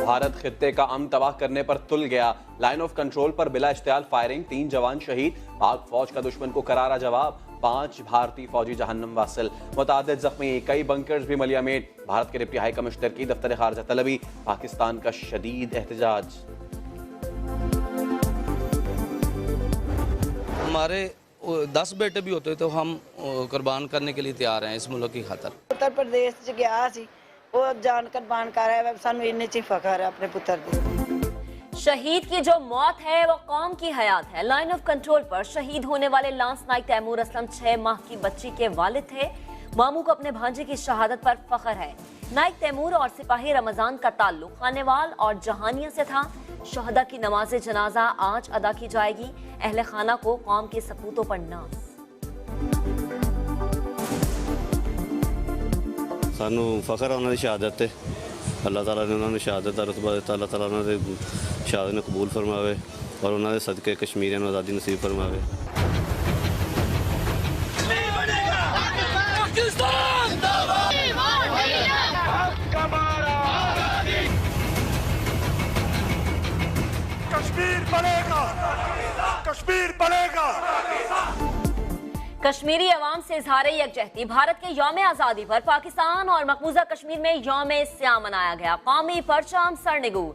भारत खित्ते का अमन तबाह करने पर तुल गया। लाइन ऑफ कंट्रोल पर बिला इश्तियाल फायरिंग, 3 जवान शहीद। पाक फौज का दुश्मन को करारा जवाब, 5 भारतीय फौजी जहन्नम वासिल। मुतादिद जख्मी, कई बंकर्स भी मलियामेट। भारत के डिप्टी हाई कमिश्नर की दफ्तर खारजा तलबी, पाकिस्तान का शदीद एहतजाज। हमारे 10 बेटे भी होते तो हम कुर्बान करने के लिए तैयार हैं इस मुल्क की खातर। उत्तर प्रदेश च गया सी, वो जान कुर्बान कर रहा है, सानू इन्ने च फखर है अपने पुत्र दी। शहीद की जो मौत है वो कौम की हयात है। लाइन ऑफ कंट्रोल पर शहीद होने वाले लांस नाइक तैमूर असलम 6 माह की बच्ची के वालिद थे। मामू को अपने भांजे की शहादत पर फख्र है। नाइक तैमूर और सिपाही रमजान का ताल्लुक खानेवाल और जहानिया से था। शहदा की नमाज जनाजा आज अदा की जाएगी। अहले खाना को कौम के सपूतों पर नाज। सानू फखर है उन्होंने शहादत ते, अल्लाह ताला ने उन्होंने शहादत का रुतबा दिता। अल्लाह ताला उन्होंने शहादत ने कबूल फरमावे और उन्होंने सदके कश्मीरियों को आज़ादी नसीब फरमावे। कश्मीर बनेगा, कश्मीर बनेगा। कश्मीरी अवाम से इजहार यकजहती। भारत के यौम आज़ादी पर पाकिस्तान और मकबूजा कश्मीर में यौम स्याम मनाया गया। कौमी परचम सरनिगू।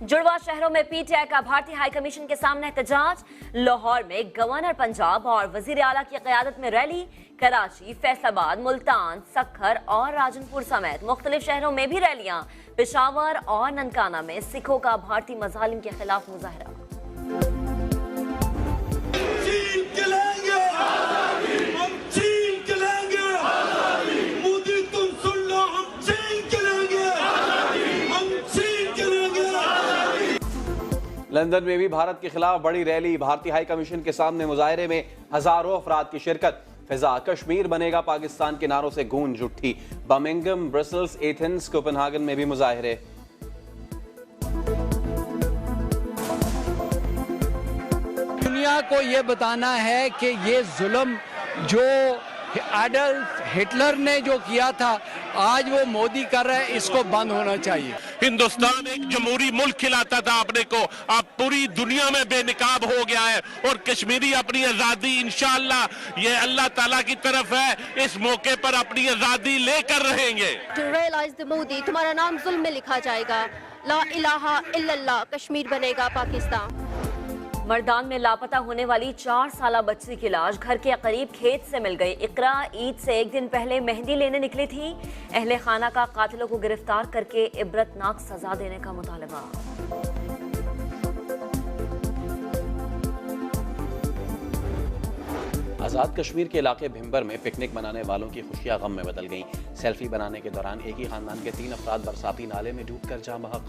जुड़वा शहरों में पीटीआई का भारतीय हाई कमीशन के सामने एहतजाज। लाहौर में गवर्नर पंजाब और वजीर आला की क़यादत में रैली। कराची, फैसलाबाद, मुल्तान, सक्खर और राजनपुर समेत मुख्तलिफ शहरों में भी रैलियां। पेशावर और ननकाना में सिखों का भारतीय मज़ालिम के खिलाफ मुजाहरा। लंदन में भी भारत के खिलाफ बड़ी रैली। भारतीय हाई कमीशन के सामने मुजाहरे में हजारों अफराद की शिरकत। फिजा कश्मीर बनेगा पाकिस्तान के नारों से गूंज उठी। बर्मिंघम, ब्रसल्स, एथेंस, कोपेनहेगन में भी मुजाहरे। दुनिया को ये बताना है कि ये जुल्म जो एडल्फ हिटलर ने जो किया था आज वो मोदी कर रहा है, इसको बंद होना चाहिए। हिंदुस्तान एक जमहूरी मुल्क खिलाता था अपने को, अब पूरी दुनिया में बेनकाब हो गया है और कश्मीरी अपनी आजादी इंशाअल्लाह ये अल्लाह ताला की तरफ है, इस मौके पर अपनी आजादी लेकर रहेंगे। To realize the मोदी, तुम्हारा नाम जुल्म में लिखा जाएगा। ला इलाहा इल्लल्लाह, कश्मीर बनेगा पाकिस्तान। मर्दान में लापता होने वाली 4 साला बच्ची की लाश घर के करीब खेत से मिल गई। इकरा ईद से एक दिन पहले मेहंदी लेने निकली थी। अहले खाना का कातिलों को गिरफ्तार करके इबरतनाक सजा देने का मुतालबा। आज़ाद कश्मीर के इलाके भिम्बर में पिकनिक मनाने वालों की खुशियां गम में बदल गईं। सेल्फी बनाने के दौरान एक ही खानदान के 3 अफराद बरसाती नाले में डूबकर जाँ बहक।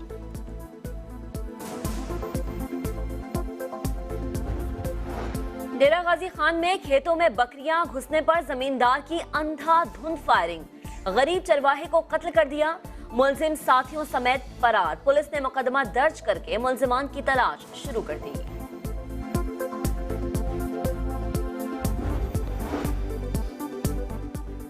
डेरा गाजी खान में खेतों में बकरियां घुसने पर जमींदार की अंधाधुंध फायरिंग। गरीब चरवाहे को कत्ल कर दिया। मुलजिम साथियों समेत फरार। पुलिस ने मुकदमा दर्ज करके मुलजिमान की तलाश शुरू कर दी।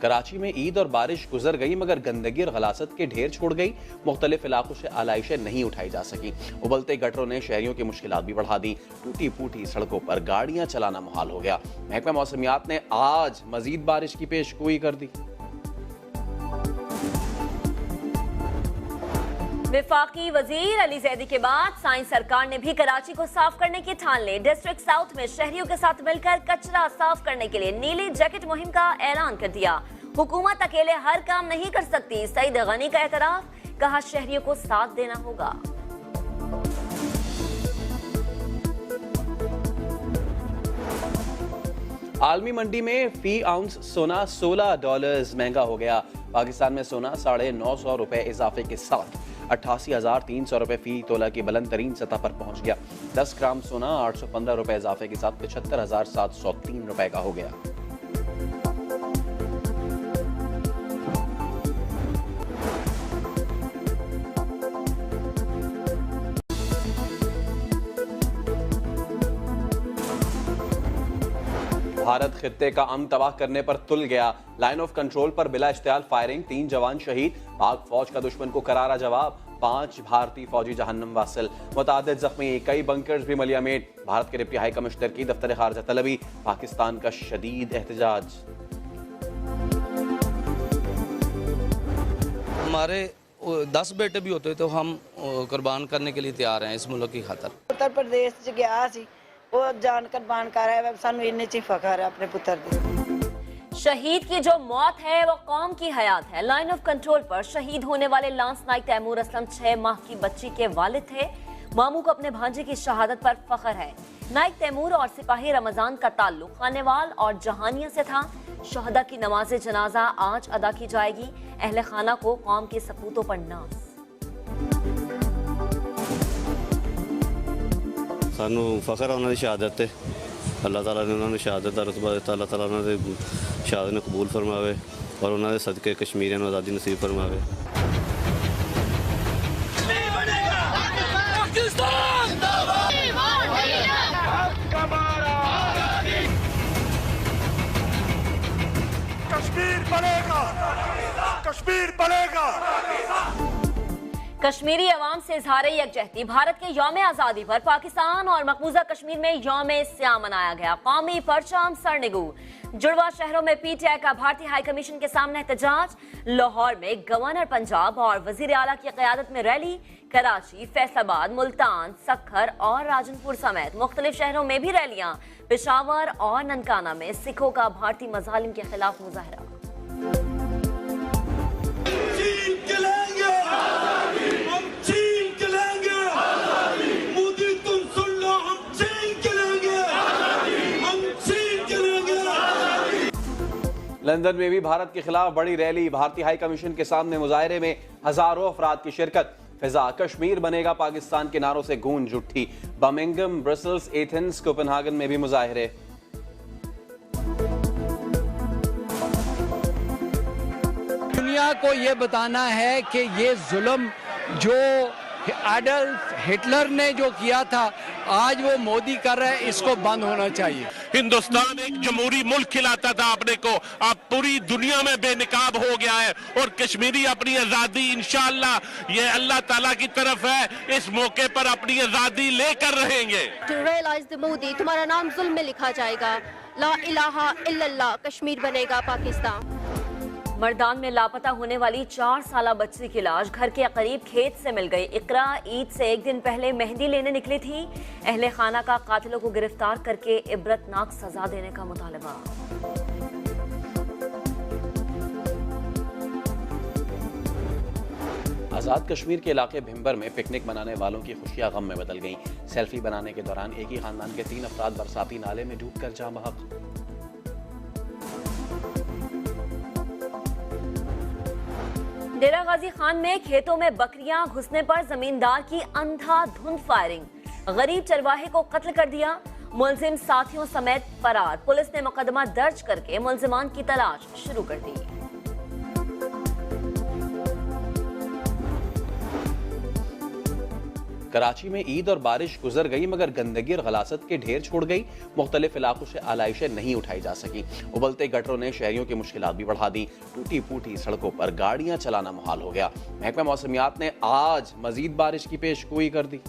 कराची में ईद और बारिश गुजर गई मगर गंदगी और गलासत के ढेर छोड़ गई। मुख्तलिफ इलाकों से आलाइशें नहीं उठाई जा सकी। उबलते गटरों ने शहरियों की मुश्किलात भी बढ़ा दी। टूटी फूटी सड़कों पर गाड़ियां चलाना मुहाल हो गया। महकमा मौसमियात ने आज मजीद बारिश की पेशगोई कर दी। वफाकी वजीर अली जैदी के बाद साइंस सरकार ने भी कराची को साफ करने की ठान ली। डिस्ट्रिक्ट साउथ में शहरियों के साथ मिलकर कचरा साफ करने के लिए नीली जैकेट मुहिम का ऐलान कर दिया। हुकूमत अकेले हर काम नहीं कर सकती, सईद गनी का एतराफ। कहा शहरियों को साथ देना होगा। आलमी मंडी में फी आउंस सोना $16 महंगा हो गया। पाकिस्तान में सोना ₹950 इजाफे के साथ 88,300 रुपए फी तोला की बुलंद तरीन सतह पर पहुंच गया। 10 ग्राम सोना ₹815 इजाफे के साथ 75,703 रुपए का हो गया। भारत खित्ते का अमन तबाह करने पर तुल गया। लाइन ऑफ कंट्रोल पर बिला इश्तियाल फायरिंग, 3 जवान शहीद। पाक फौज का दुश्मन को करारा जवाब, 5 भारतीय फौजी जहन्नम वासिल। मुतादिद जख्मी, कई बंकर्स भी मलियामेट। भारत के डिप्टी हाई कमिश्नर की दफ्तर खारजा तलबी, पाकिस्तान का शदीद एहतजाज। हमारे 10 बेटे भी होते तो हम कुर्बान करने के लिए तैयार हैं इस मुल्क की खातर। उत्तर प्रदेश च गया सी, वो जान कुर्बान कर रहा है। सानू इन्ने च फखर है अपने पुत्र दे। शहीद की जो मौत है वो कौम की हयात है। लाइन ऑफ कंट्रोल पर शहीद होने वाले लांस नाइक तैमूर असलम 6 माह की बच्ची के वालिद थे। मामू को अपने भांजे की शहादत पर फख्र है। नाइक तैमूर और सिपाही रमजान का ताल्लुक खानेवाल और जहानिया से था। शहदा की नमाज जनाजा आज अदा की जाएगी। अहले खाना को कौम के सपूतों पर नाज। सानू फखर है उन्होंने शहादत ते। अल्लाह ताला ने उन्होंने शहादत का रुतबा दिता। अल्लाह ताला उन्होंने शहादत ने कबूल फरमावे और उन्होंने सदके कश्मीर में आज़ादी नसीब फरमावे। कश्मीर बनेगा, कश्मीर बनेगा। कश्मीरी अवाम से इजहार यकजहती। भारत के यौम आज़ादी पर पाकिस्तान और मकबूजा कश्मीर में यौम स्याम मनाया गया। कौमी परचम सरनिगू। जुड़वा शहरों में पीटीआई का भारतीय हाई कमीशन के सामने एहतजाज। लाहौर में गवर्नर पंजाब और वजीर आला की क़यादत में रैली। कराची, फैसलाबाद, मुल्तान, सक्खर और राजनपुर समेत मुख्तलिफ शहरों में भी रैलियां। पेशावर और ननकाना में सिखों का भारतीय मज़ालिम के खिलाफ मुजाहरा। लंदन में भी भारत के खिलाफ बड़ी रैली। भारतीय हाई कमीशन के सामने मुजाहरे में हजारों अफराद की शिरकत। फिजा कश्मीर बनेगा पाकिस्तान के नारों से गूंज उठी। बर्मिंघम, ब्रसल्स, एथेंस, कोपेनहेगन में भी मुजाहरे। दुनिया को ये बताना है कि ये जुल्म जो एडल्फ हिटलर ने जो किया था आज वो मोदी कर रहा है, इसको बंद होना चाहिए। हिंदुस्तान एक जमहूरी मुल्क खिलाता था अपने को, अब पूरी दुनिया में बेनकाब हो गया है और कश्मीरी अपनी आजादी इंशाअल्लाह ये अल्लाह ताला की तरफ है, इस मौके पर अपनी आजादी लेकर रहेंगे। To realize the मोदी, तुम्हारा नाम जुल्म में लिखा जाएगा। ला इलाहा इल्लल्लाह, कश्मीर बनेगा पाकिस्तान। मर्दान में लापता होने वाली 4 साला बच्ची की लाश घर के करीब खेत से मिल गई। इकरा ईद से एक दिन पहले मेहंदी लेने निकली थी। अहले खाना का कातिलों को गिरफ्तार करके इबरतनाक सजा देने का मुतालबा। आज़ाद कश्मीर के इलाके भिम्बर में पिकनिक मनाने वालों की खुशियां गम में बदल गईं। सेल्फी बनाने के दौरान एक ही खानदान के 3 अफराद बरसाती नाले में डूबकर जाँ बहक। डेरा गाजी खान में खेतों में बकरियां घुसने पर जमींदार की अंधाधुंध फायरिंग। गरीब चरवाहे को कत्ल कर दिया। मुलजिम साथियों समेत फरार। पुलिस ने मुकदमा दर्ज करके मुलजिमान की तलाश शुरू कर दी। कराची में ईद और बारिश गुजर गई मगर गंदगी और गलासत के ढेर छोड़ गई। मुख्तलिफ इलाकों से आलाइशें नहीं उठाई जा सकी। उबलते गटरों ने शहरियों की मुश्किलात भी बढ़ा दी। टूटी फूटी सड़कों पर गाड़ियां चलाना मुहाल हो गया। महकमा मौसमियात ने आज मजीद बारिश की पेशगोई कर दी।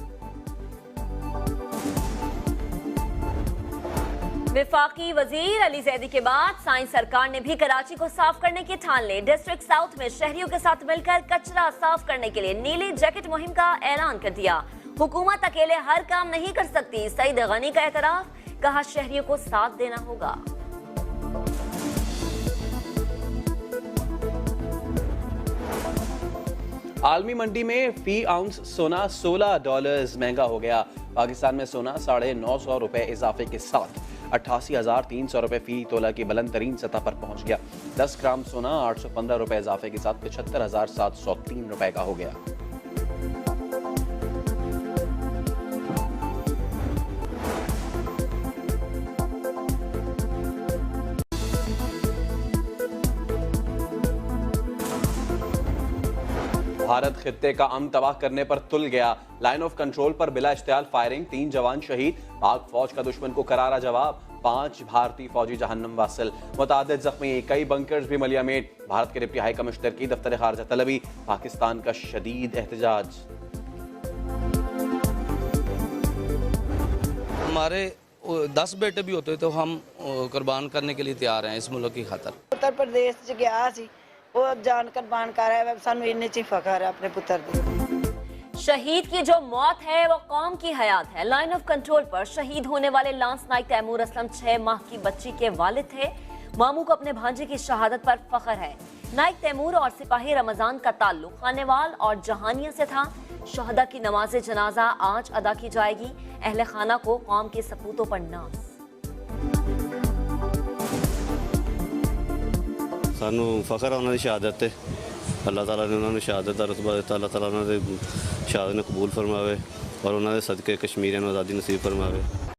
वफाकी वजीर अली जैदी के बाद साइंस सरकार ने भी कराची को साफ करने की ठान ली। डिस्ट्रिक्ट साउथ में शहरियों के साथ मिलकर कचरा साफ करने के लिए नीली जैकेट मुहिम का ऐलान कर दिया। हुकूमत अकेले हर काम नहीं कर सकती। सईद गनी का एतराफ, कहा शहरियों को साथ देना होगा। आलमी मंडी में फी आउंस सोना $16 महंगा हो गया। पाकिस्तान में सोना ₹950 इजाफे के साथ 88,300 रुपए फी तोला की बुलंद तरीन सतह पर पहुंच गया। 10 ग्राम सोना ₹815 इजाफे के साथ 75,703 रुपए का हो गया। भारत खित्ते का अमन तबाह करने पर तुल गया। लाइन ऑफ कंट्रोल पर बिला इश्तियाल फायरिंग, 3 जवान शहीद। पाक फौज का दुश्मन को करारा जवाब, 5 भारतीय फौजी जहन्नम वासिल, मुतादिद जख्मी, कई बंकर्स भी मलियामेट। भारत के डिप्टी हाई कमिश्नर की दफ्तर खारजा तलबी, पाकिस्तान का शदीद एहतजाज। हमारे 10 बेटे भी होते तो हम कुर्बान करने के लिए तैयार हैं इस मुल्क की खातर। उत्तर प्रदेश च गया सी, वो जान कुर्बान कर रहा है, सानू इन्ने च फखर है अपने पुत्र दी। शहीद की जो मौत है वो कौम की हयात है। लाइन ऑफ कंट्रोल पर शहीद होने वाले लांस नाइक तैमूर असलम 6 माह की बच्ची के वालिद थे। मामू को अपने भांजे की शहादत पर फख्र है। नाइक तैमूर और सिपाही रमजान का ताल्लुक खानेवाल और जहानिया से था। शहदा की नमाज जनाजा आज अदा की जाएगी। अहले खाना को कौम के सपूतों पर नाज। सानू फखर है उन्होंने शहादत ते, अल्लाह ताला ने उन्होंने शहादत का रुतबा दिता। अल्लाह ताला उन्होंने शहादत ने कबूल फरमावे और उन्होंने सदके कश्मीर आज़ादी नसीब फरमावे।